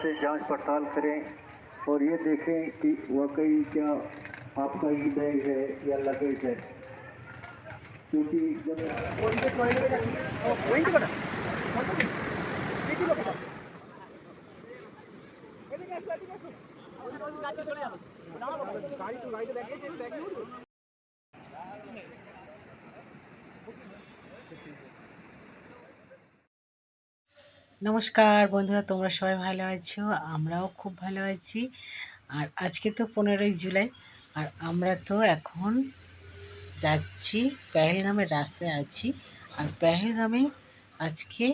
से जांच पड़ताल करें और ये देखें कि वाकई क्या आपका ई बैग है या लगेज है, क्योंकि जब নমস্কার বন্ধুরা, তোমরা সবাই ভালো আছো? আমরাও খুব ভালো আছি। আর আজকে তো 15ই জুলাই, আর আমরা তো এখন যাচ্ছি পেহেলগামের রাস্তায় আছি। আর পেহেলগামে আজকে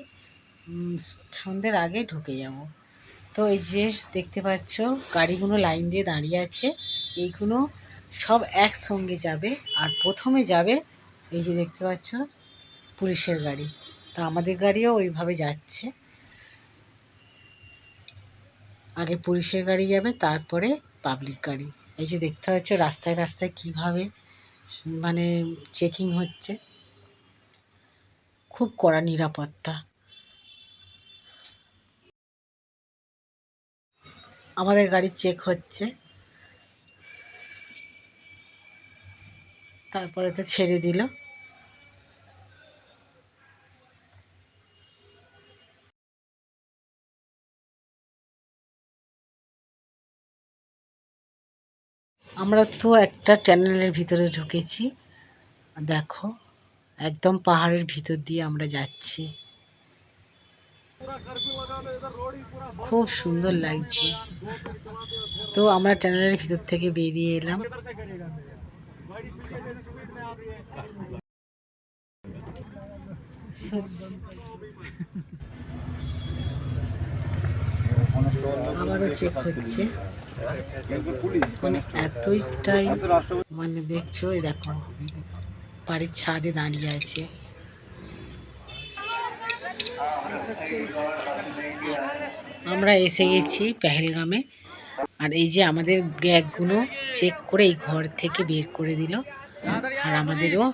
সন্ধ্যের আগে ঢুকে যাব। তো এই যে দেখতে পাচ্ছ গাড়িগুলো লাইন দিয়ে দাঁড়িয়ে আছে, এইগুলো সব একসঙ্গে যাবে। আর প্রথমে যাবে এই যে দেখতে পাচ্ছ পুলিশের গাড়ি, তো আমাদের গাড়িও ওইভাবে যাচ্ছে। আগে পুলিশের গাড়ি যাবে, তারপরে পাবলিক গাড়ি। এই যে দেখতে পাচ্ছ রাস্তায় রাস্তায় কিভাবে মানে চেকিং হচ্ছে, খুব কড়া নিরাপত্তা। আমাদের গাড়ি চেক হচ্ছে, তারপরে তো ছেড়ে দিল। আমরা তো একটা টানেলের ভিতরে ঢুকেছি, দেখো একদম পাহাড়ের ভিতর দিয়ে আমরা যাচ্ছি, খুব সুন্দর লাগছে। তো আমরা টানেলের ভিতর থেকে বেরিয়ে এলাম। আবারও চেক হচ্ছে, মানে এতটাই মানে দেখছো, এই দেখো বাড়ির ছাদে দাঁড়িয়ে আছে। আমরা এসে গেছি পেহেলগামে। আর এই যে আমাদের ব্যাগগুলো চেক করে এই ঘর থেকে বের করে দিল। আর আমাদেরও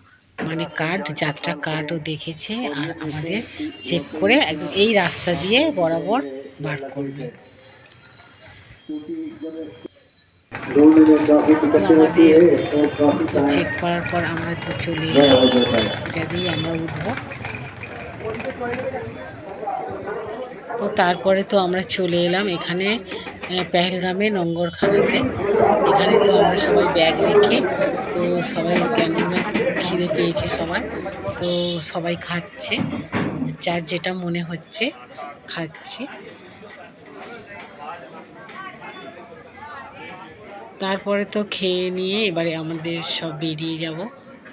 মানে কার্ড, যাত্রা কার্ডও দেখেছে, আর আমাদের চেক করে একদম এই রাস্তা দিয়ে বরাবর বার করবে। তো আমাদের তো চেক করার পর আমরা তো চলে এলাম, এটা দিয়ে আমরা উঠবো। তো তারপরে তো আমরা চলে এলাম এখানে পেহেলগামে নোঙ্গরখানাতে। এখানে তো আমরা সবাই ব্যাগ রেখে, তো সবাই কেননা খিদে পেয়েছে সবার, তো সবাই খাচ্ছে, যার যেটা মনে হচ্ছে খাচ্ছে। তারপরে তো খেয়ে নিয়ে এবারে আমাদের সব বেরিয়ে যাব।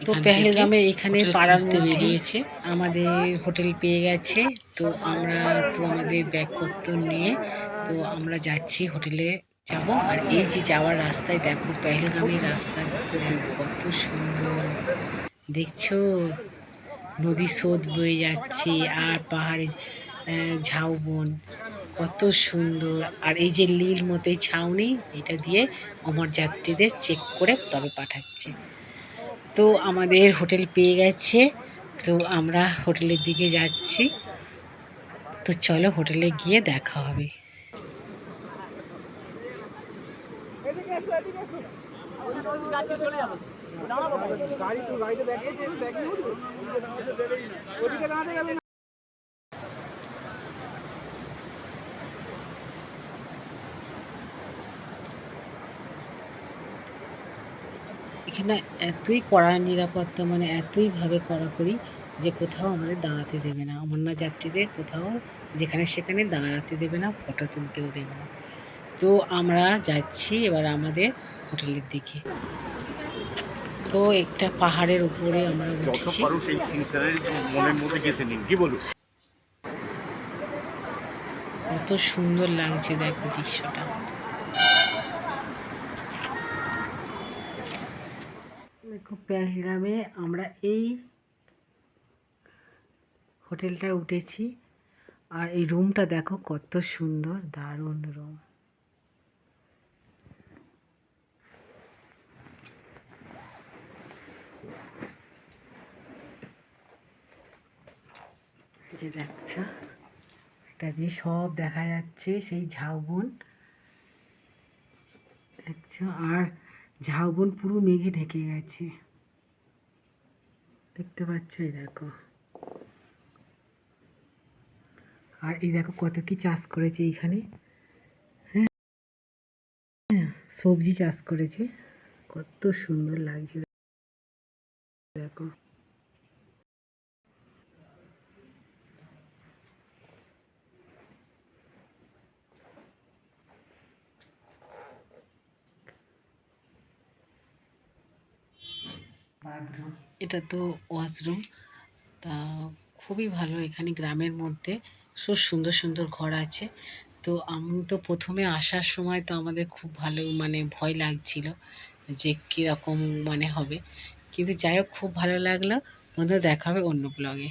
তো পেহেলগামে এখানে পাড়ার মধ্যে বেরিয়েছে, আমাদের হোটেল পেয়ে গেছে। তো আমরা তো আমাদের ব্যাগপত্র নিয়ে তো আমরা যাচ্ছি হোটেলে যাব। আর এই যে যাওয়ার রাস্তায় দেখো পেহেলগামের রাস্তা দেখো কত সুন্দর, দেখছো নদী স্রোত বয়ে যাচ্ছে আর পাহাড়ে ঝাউবন, কত সুন্দর। আর এই যে লীল মতোই ছাউনি, এটা দিয়ে অমর যাত্রীদের চেক করে তবে পাঠাচ্ছে। তো আমাদের হোটেল পেয়ে গেছে, তো আমরা হোটেলের দিকে যাচ্ছি। তো চলো হোটেলে গিয়ে দেখা হবে। এখানে এতই কড়া নিরাপত্তা, মানে এতইভাবে কড়াকড়ি যে কোথাও আমাদের দাঁড়াতে দেবে না, অমরনাথ যাত্রীদের কোথাও যেখানে সেখানে দাঁড়াতে দেবে না, ফটো তুলতেও দেবে না। তো আমরা যাচ্ছি এবার আমাদের হোটেলের দিকে। তো একটা পাহাড়ের উপরে আমরা উঠছি। কত সুন্দর লাগছে দেখো দৃশ্যটা। দেখো পেহেলগামে আমরা এই হোটেলটা উঠেছি, আর এই রুমটা দেখো কত সুন্দর, দারুণ রুম। যে দেখছো একটা দিয়ে সব দেখা যাচ্ছে, সেই ঝাউবন। আচ্ছা, আর ঝাউবন পুরো মেঘে ঢেকে গেছে, দেখতে পাচ্ছ? এই দেখো, আর এই দেখো কত কি চাষ করেছে এইখানে। হ্যাঁ, সবজি চাষ করেছে, কত সুন্দর লাগছে দেখো। এটা তো ওয়াশরুম। তা খুবই ভালো, এখানে গ্রামের মধ্যে খুব সুন্দর সুন্দর ঘর আছে। তো আমি তো প্রথমে আসার সময় তো আমাদের খুব ভালো মানে ভয় লাগছিল যে কীরকম মানে হবে, কিন্তু যাই হোক খুব ভালো লাগলো। বন্ধুরা, দেখা হবে অন্য ব্লগে।